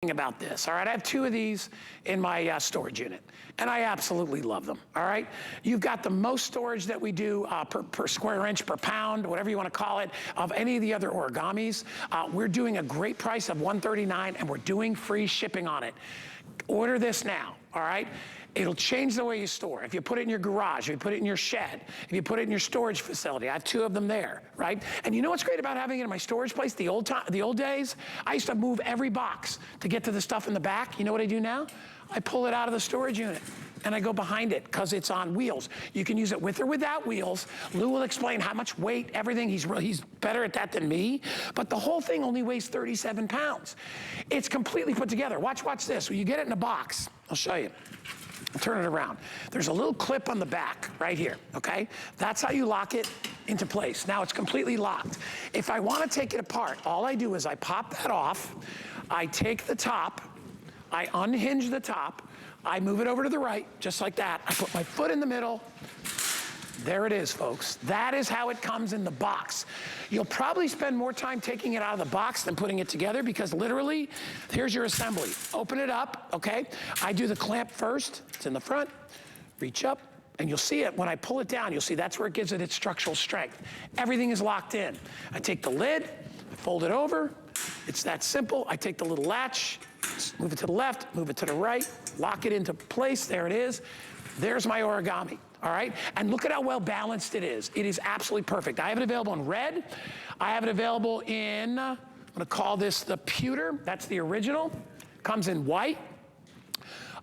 about this, all right? I have 2 of these in my storage unit, and I absolutely love them, all right? You've got the most storage that we do per square inch, per pound, whatever you want to call it, of any of the other Origamis. We're doing a great price of $139, and we're doing free shipping on it. Order this now, all right? It'll change the way you store. If you put it in your garage, if you put it in your shed, if you put it in your storage facility, I have 2 of them there, right? And you know what's great about having it in my storage place? The old days, I used to move every box to get to the stuff in the back. You know what I do now? I pull it out of the storage unit and I go behind it because it's on wheels. You can use it with or without wheels. Lou will explain how much weight, everything. He's better at that than me. But the whole thing only weighs 37 pounds. It's completely put together. Watch this. When you get it in a box, I'll show you. Turn it around. There's a little clip on the back right here, okay? That's how you lock it into place. Now it's completely locked. If I want to take it apart, all I do is I pop that off, I take the top, I unhinge the top, I move it over to the right, just like that. I put my foot in the middle. There it is, folks. That is how it comes in the box. You'll probably spend more time taking it out of the box than putting it together because literally, here's your assembly. Open it up, okay? I do the clamp first. It's in the front. Reach up, and you'll see it. When I pull it down, you'll see that's where it gives it its structural strength. Everything is locked in. I take the lid, I fold it over. It's that simple. I take the little latch, move it to the left, move it to the right, lock it into place. There it is. There's my Origami. All right, and look at how well balanced it is. It is absolutely perfect. I have it available in red. I have it available in, I'm gonna call this the pewter. That's the original. Comes in white.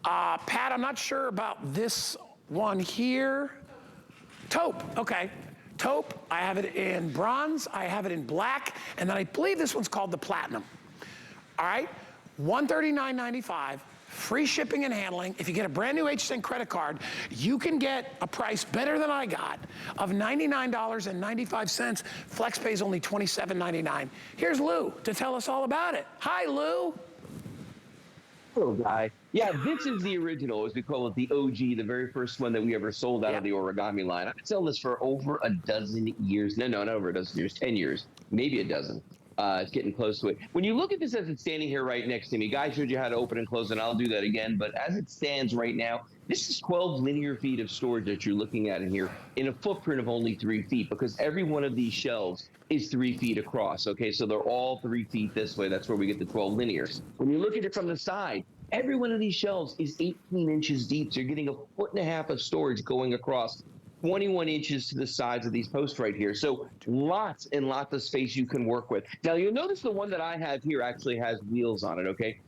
Pat, I'm not sure about this one here. Taupe, okay. Taupe, I have it in bronze, I have it in black, and then I believe this one's called the platinum. All right, $139.95. Free shipping and handling. If you get a brand new HSN credit card, you can get a price better than I got of $99.95. Flex pays only $27.99. Here's Lou to tell us all about it. Hi, Lou. Hello, Guy. Yeah, this is the original, as we call it, the OG, the very first one that we ever sold out of the Origami line. I've been selling this for over a dozen years. No, not over a dozen years, 10 years, maybe a dozen. It's getting close to it. When you look at this as it's standing here right next to me, Guy showed you how to open and close it. I'll do that again. But as it stands right now, this is 12 linear feet of storage that you're looking at in here in a footprint of only 3 feet because every one of these shelves is 3 feet across. Okay, so they're all 3 feet this way. That's where we get the 12 linears. When you look at it from the side, every one of these shelves is 18 inches deep. So you're getting a 1.5 foot of storage going across 21 inches to the sides of these posts right here. So lots and lots of space you can work with. Now, you'll notice the one that I have here actually has wheels on it, okay?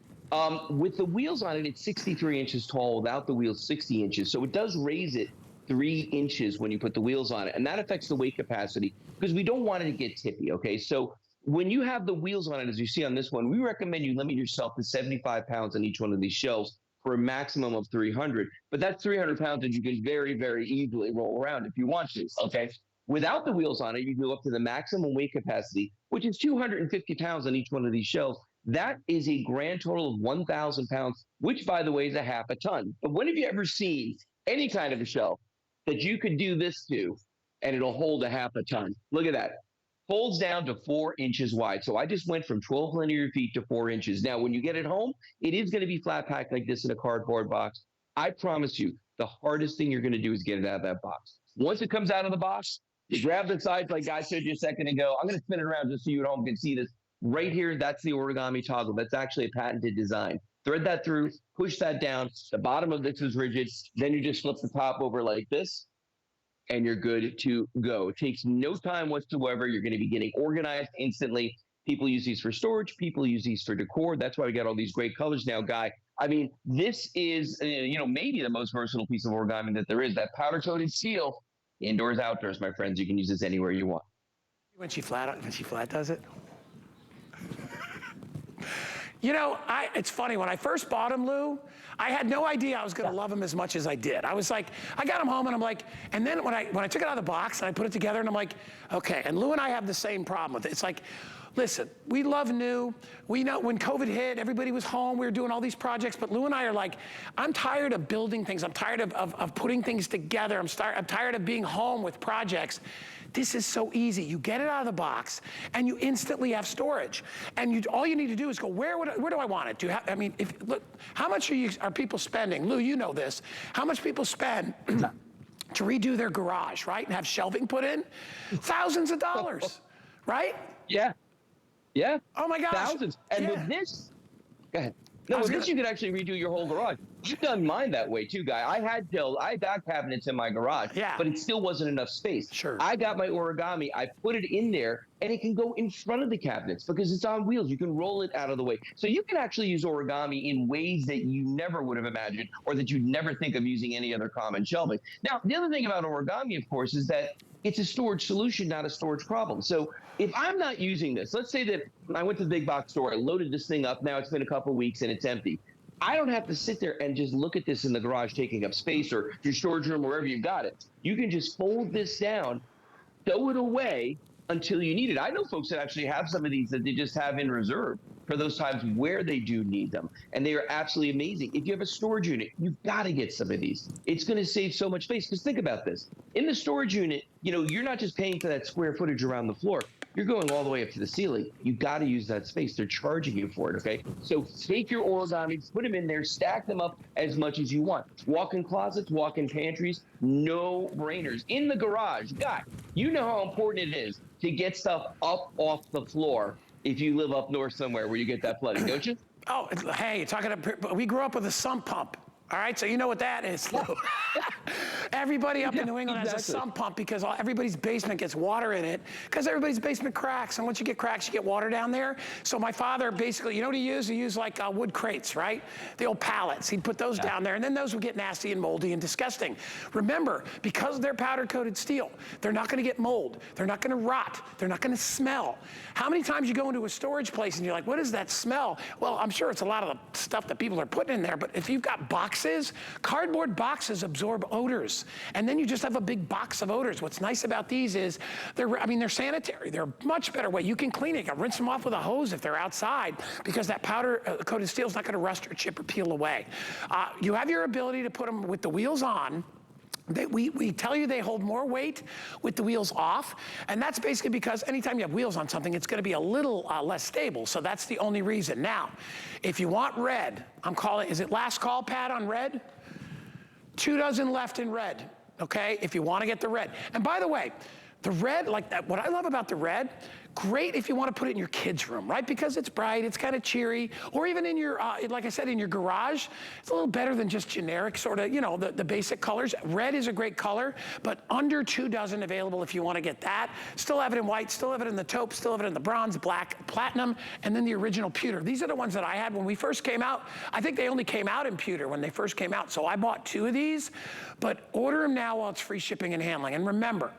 With the wheels on it, it's 63 inches tall. Without the wheels, 60 inches. So it does raise it 3 inches when you put the wheels on it. And that affects the weight capacity because we don't want it to get tippy, okay? So when you have the wheels on it, as you see on this one, we recommend you limit yourself to 75 pounds on each one of these shelves for a maximum of 300. But that's 300 pounds that you can very, very easily roll around if you want to, okay? Without the wheels on it, you can go up to the maximum weight capacity, which is 250 pounds on each one of these shelves. That is a grand total of 1,000 pounds, which, by the way, is a half a ton. But when have you ever seen any kind of a shelf that you could do this to and it'll hold a half a ton? Look at that. Folds down to 4 inches wide. So I just went from 12 linear feet to 4 inches. Now, when you get it home, it is going to be flat packed like this in a cardboard box. I promise you, the hardest thing you're going to do is get it out of that box. Once it comes out of the box, you grab the sides like I showed you a second ago. I'm going to spin it around just so you at home can see this. Right here, that's the Origami toggle. That's actually a patented design. Thread that through, push that down. The bottom of this is rigid. Then you just flip the top over like this, and you're good to go. It takes no time whatsoever. You're going to be getting organized instantly. People use these for storage. People use these for decor. That's why we got all these great colors now, Guy. I mean, this is, maybe the most versatile piece of origami that there is. That powder-coated steel, indoors, outdoors, my friends. You can use this anywhere you want. When she flat does it. It's funny, when I first bought him, Lou, I had no idea I was gonna love him as much as I did. I was like, I got him home and I'm like, and then when I took it out of the box and I put it together and I'm like, okay, and Lou and I have the same problem with it. It's like, listen, we love new. We know when COVID hit, everybody was home, we were doing all these projects, but Lou and I are like, I'm tired of building things. I'm tired of putting things together. I'm tired of being home with projects. This is so easy. You get it out of the box, and you instantly have storage. And all you need to do is go, where do I want it? Do you have, I mean, look, how much are people spending? Lou, you know this. How much people spend to redo their garage, right? And have shelving put in? Thousands of dollars, right? Yeah. Yeah. Oh my gosh. Thousands. And with this, go ahead. No, with this you could actually redo your whole garage. You've done mine that way too, Guy. I got cabinets in my garage, but it still wasn't enough space. Sure. I got my Origami, I put it in there, and it can go in front of the cabinets because it's on wheels. You can roll it out of the way. So you can actually use Origami in ways that you never would have imagined or that you'd never think of using any other common shelving. Now, the other thing about Origami, of course, is that it's a storage solution, not a storage problem. So if I'm not using this, let's say that I went to the big box store, I loaded this thing up, now it's been a couple of weeks and it's empty. I don't have to sit there and just look at this in the garage taking up space or your storage room, wherever you've got it. You can just fold this down, throw it away until you need it. I know folks that actually have some of these that they just have in reserve for those times where they do need them. And they are absolutely amazing. If you have a storage unit, you've got to get some of these. It's going to save so much space. Because think about this. In the storage unit, you know, you're not just paying for that square footage around the floor. You're going all the way up to the ceiling. You've got to use that space. They're charging you for it, okay? So take your Origamis, put them in there, stack them up as much as you want. Walk-in closets, walk-in pantries, no brainers. In the garage, God, you know how important it is to get stuff up off the floor if you live up north somewhere where you get that flooding, don't you? Oh, hey, we grew up with a sump pump. All right, so you know what that is, Lou. Everybody up in New England has a sump pump because everybody's basement gets water in it because everybody's basement cracks. And once you get cracks, you get water down there. So my father basically, you know what he used? He used like wood crates, right? The old pallets. He'd put those down there, and then those would get nasty and moldy and disgusting. Remember, because they're powder-coated steel, they're not going to get mold. They're not going to rot. They're not going to smell. How many times you go into a storage place and you're like, what is that smell? Well, I'm sure it's a lot of the stuff that people are putting in there, but if you've got boxes, cardboard boxes absorb odors, and then you just have a big box of odors. What's nice about these is they're sanitary. They're a much better way. You can clean it. You can rinse them off with a hose if they're outside because that powder-coated steel is not going to rust or chip or peel away. You have your ability to put them with the wheels on. We tell you they hold more weight with the wheels off, and that's basically because anytime you have wheels on something, it's going to be a little less stable, so that's the only reason. Now, if you want red, is it last call, Pat, on red? 2 dozen left in red, okay, if you want to get the red. And by the way, the red, like that, what I love about the red, great if you want to put it in your kids' room, right? Because it's bright, it's kind of cheery, or even in your, like I said, in your garage. It's a little better than just generic sort of, you know, the basic colors. Red is a great color, but under 2 dozen available if you want to get that. Still have it in white, still have it in the taupe, still have it in the bronze, black, platinum, and then the original pewter. These are the ones that I had when we first came out. I think they only came out in pewter when they first came out, so I bought 2 of these, but order them now while it's free shipping and handling. And remember,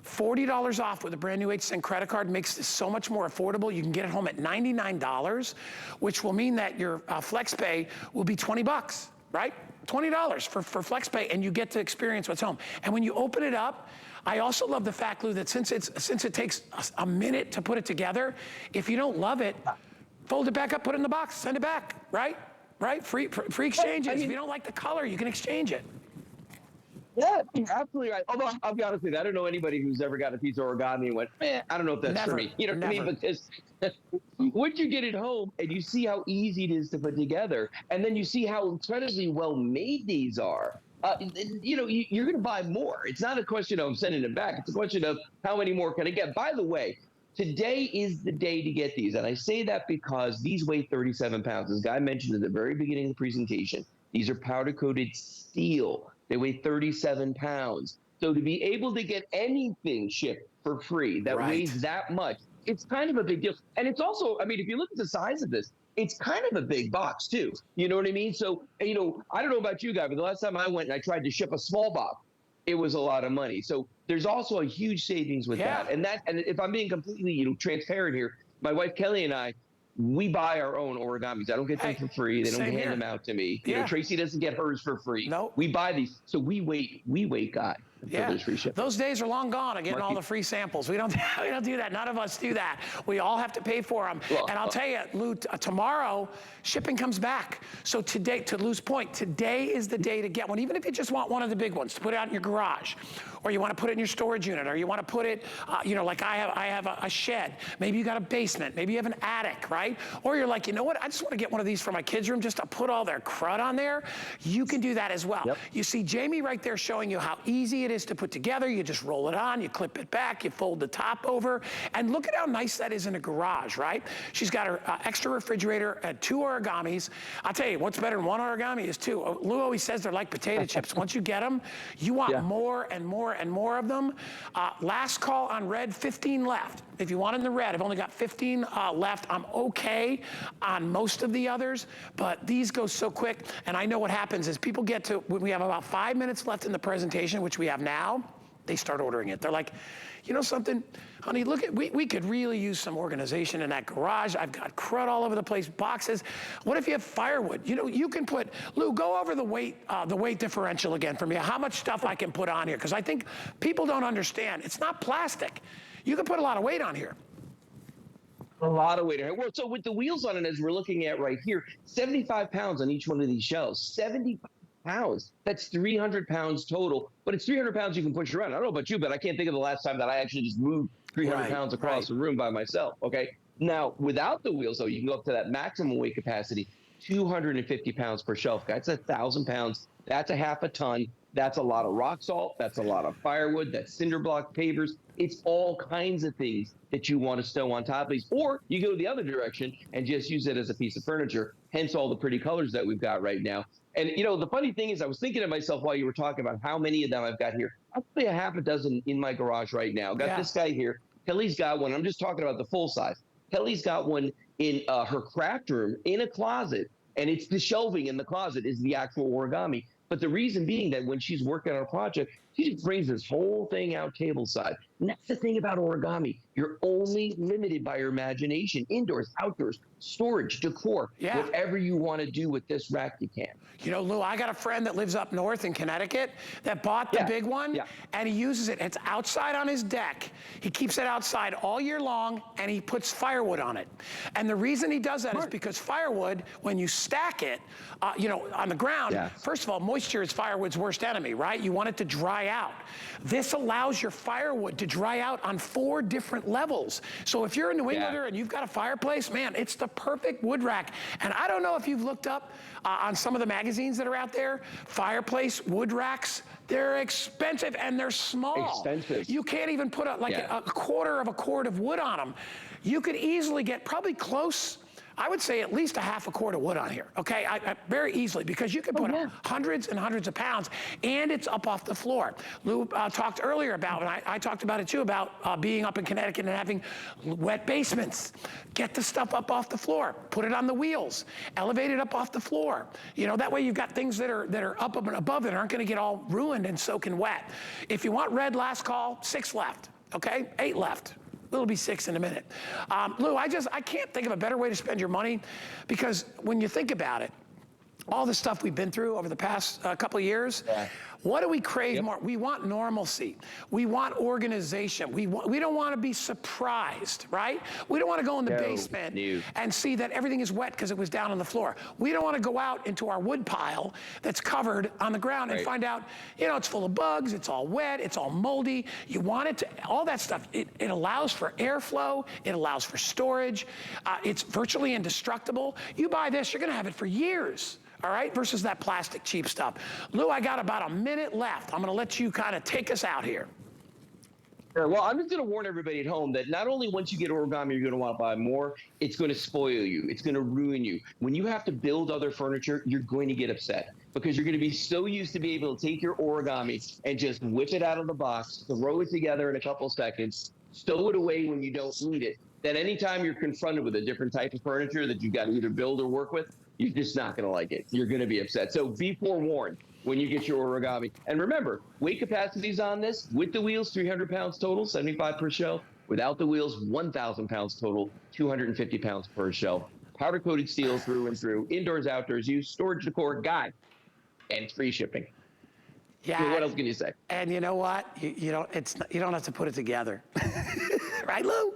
$40 off with a brand new HSN credit card makes this so much more affordable. You can get it home at $99, which will mean that your flex pay will be $20, right? $20 for flex pay, and you get to experience what's home. And when you open it up, I also love the fact, Lou, that since it takes a minute to put it together, if you don't love it, fold it back up, put it in the box, send it back, right? Right? Free exchanges. If you don't like the color, you can exchange it. Yeah, you're absolutely right. Although I'll be honest with you, I don't know anybody who's ever got a piece of Origami and went, I don't know if that's for me. You know what I mean? Because once you get it home and you see how easy it is to put together, and then you see how incredibly well made these are, you know, you're going to buy more. It's not a question of sending it back. It's a question of how many more can I get. By the way, today is the day to get these. And I say that because these weigh 37 pounds. As Guy mentioned at the very beginning of the presentation, these are powder-coated steel. They weigh 37 pounds. So to be able to get anything shipped for free that weighs that much, it's kind of a big deal. And it's also, I mean, if you look at the size of this, it's kind of a big box too. You know what I mean? So, you know, I don't know about you guys, but the last time I went and I tried to ship a small box, it was a lot of money. So there's also a huge savings with that. And if I'm being completely, you know, transparent here, my wife Kelly and I, we buy our own Origamis. I don't get them for free. They don't hand them out to me. You know, Tracy doesn't get hers for free. Nope. We buy these. So we wait, Guy. Yeah, there's free shipping. those days are long gone of getting all the free samples. We don't do that. None of us do that. We all have to pay for them. Well, and I'll tell you, Lou, tomorrow shipping comes back. So today, to Lou's point, today is the day to get one. Even if you just want one of the big ones to put out in your garage, or you want to put it in your storage unit, or you want to put it, like I have a shed. Maybe you got a basement. Maybe you have an attic, right? Or you're like, you know what? I just want to get one of these for my kids' room just to put all their crud on there. You can do that as well. Yep. You see Jamie right there showing you how easy it is to put together. You just roll it on, you clip it back, you fold the top over, and look at how nice that is in a garage, right? She's got her extra refrigerator and 2 origamis. I'll tell you, what's better than 1 origami is 2. Lou always says they're like potato chips. Once you get them, you want more and more and more of them. Last call on red, 15 left. If you want in the red, I've only got 15 left. I'm okay on most of the others, but these go so quick. And I know what happens is people get to, when we have about 5 minutes left in the presentation, which we have now, they start ordering it. They're like, you know something, honey, look at, we could really use some organization in that garage. I've got crud all over the place, boxes. What if you have firewood? You know, you can put, Lou, go over the weight differential again for me, how much stuff I can put on here, because I think people don't understand. It's not plastic. You can put a lot of weight on here. A lot of weight. Well, so with the wheels on it, as we're looking at right here, 75 pounds on each one of these shelves. 75 pounds. That's 300 pounds total. But it's 300 pounds you can push around. I don't know about you, but I can't think of the last time that I actually just moved 300 pounds across the room by myself. Okay. Now, without the wheels, though, you can go up to that maximum weight capacity, 250 pounds per shelf. That's 1,000 pounds. That's a half a ton. That's a lot of rock salt. That's a lot of firewood. That's cinder block pavers. It's all kinds of things that you want to stow on top of these. Or you go the other direction and just use it as a piece of furniture, hence all the pretty colors that we've got right now. And, you know, the funny thing is I was thinking to myself while you were talking about how many of them I've got here. I'll probably a half a dozen in my garage right now. Got this guy here. Kelly's got one. I'm just talking about the full size. Kelly's got one in her craft room in a closet, and it's the shelving in the closet is the actual origami. But the reason being that when she's working on a project, she just brings this whole thing out table side. And that's the thing about origami. You're only limited by your imagination. Indoors, outdoors, storage, decor, whatever you want to do with this rack, you can. You know, Lou, I got a friend that lives up north in Connecticut that bought the big one, and he uses it. It's outside on his deck. He keeps it outside all year long, and he puts firewood on it. And the reason he does that is because firewood, when you stack it, on the ground, first of all, moisture is firewood's worst enemy, right? You want it to dry out. This allows your firewood to dry out on 4 different levels. So if you're a New Englander and you've got a fireplace, man, it's the perfect wood rack. And I don't know if you've looked up on some of the magazines that are out there, fireplace wood racks, they're expensive and they're small. Expensive. You can't even put a quarter of a cord of wood on them. You could easily get probably close, I would say at least a half a quart of wood on here, okay? Very easily, because you can put hundreds and hundreds of pounds, and it's up off the floor. Lou talked earlier about, and I talked about it too, about being up in Connecticut and having wet basements. Get the stuff up off the floor, put it on the wheels, elevate it up off the floor. You know, that way you've got things that are up and above that aren't gonna get all ruined and soaking wet. If you want red, last call, 6 left, okay? 8 left. It'll be 6 in a minute. Lou, I can't think of a better way to spend your money, because when you think about it, all the stuff we've been through over the past couple of years, what do we crave more? We want normalcy. We want organization. We don't want to be surprised, right? We don't want to go in the basement and see that everything is wet because it was down on the floor. We don't want to go out into our wood pile that's covered on the ground and find out, it's full of bugs, it's all wet, it's all moldy. You want it to, all that stuff, it allows for airflow, it allows for storage, it's virtually indestructible. You buy this, you're going to have it for years. All right, versus that plastic cheap stuff. Lou, I got about a minute left. I'm gonna let you kind of take us out here. Sure. Well, I'm just going to warn everybody at home that not only once you get origami, you're going to want to buy more, it's going to spoil you. It's going to ruin you. When you have to build other furniture, you're going to get upset because you're going to be so used to be able to take your origami and just whip it out of the box, throw it together in a couple of seconds, stow it away when you don't need it, that anytime you're confronted with a different type of furniture that you've got to either build or work with, you're just not going to like it. You're going to be upset. So be forewarned when you get your origami. And remember, weight capacities on this, with the wheels, 300 pounds total, 75 per shelf. Without the wheels, 1,000 pounds total, 250 pounds per shelf. Powder-coated steel through and through. Indoors, outdoors use, storage decor, guide, and free shipping. Yeah. I mean, what else can you say? And you know what? You don't have to put it together. Right, Lou?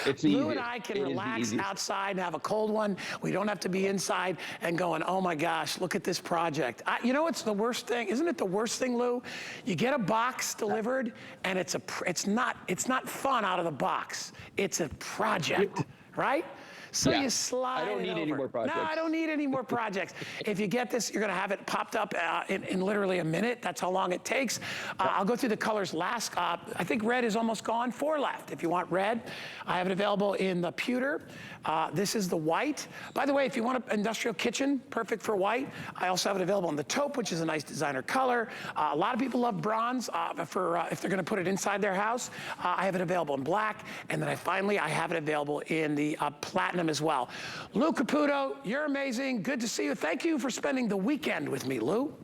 It's Lou easy. and I can It is the relax easiest. outside and have a cold one. We don't have to be inside and going, oh my gosh, look at this project. You know what's the worst thing? Isn't it the worst thing, Lou? You get a box delivered and it's not fun out of the box. It's a project, right? So Yeah. you slide I don't it need over. any more projects. No, I don't need any more projects. If you get this, you're going to have it popped up in literally a minute. That's how long it takes. I'll go through the colors last. I think red is almost gone. 4 left. If you want red, I have it available in the pewter. This is the white. By the way, if you want an industrial kitchen, perfect for white. I also have it available in the taupe, which is a nice designer color. A lot of people love bronze if they're going to put it inside their house. I have it available in black. And then I have it available in the platinum as well. Lou Caputo, you're amazing. Good to see you. Thank you for spending the weekend with me, Lou.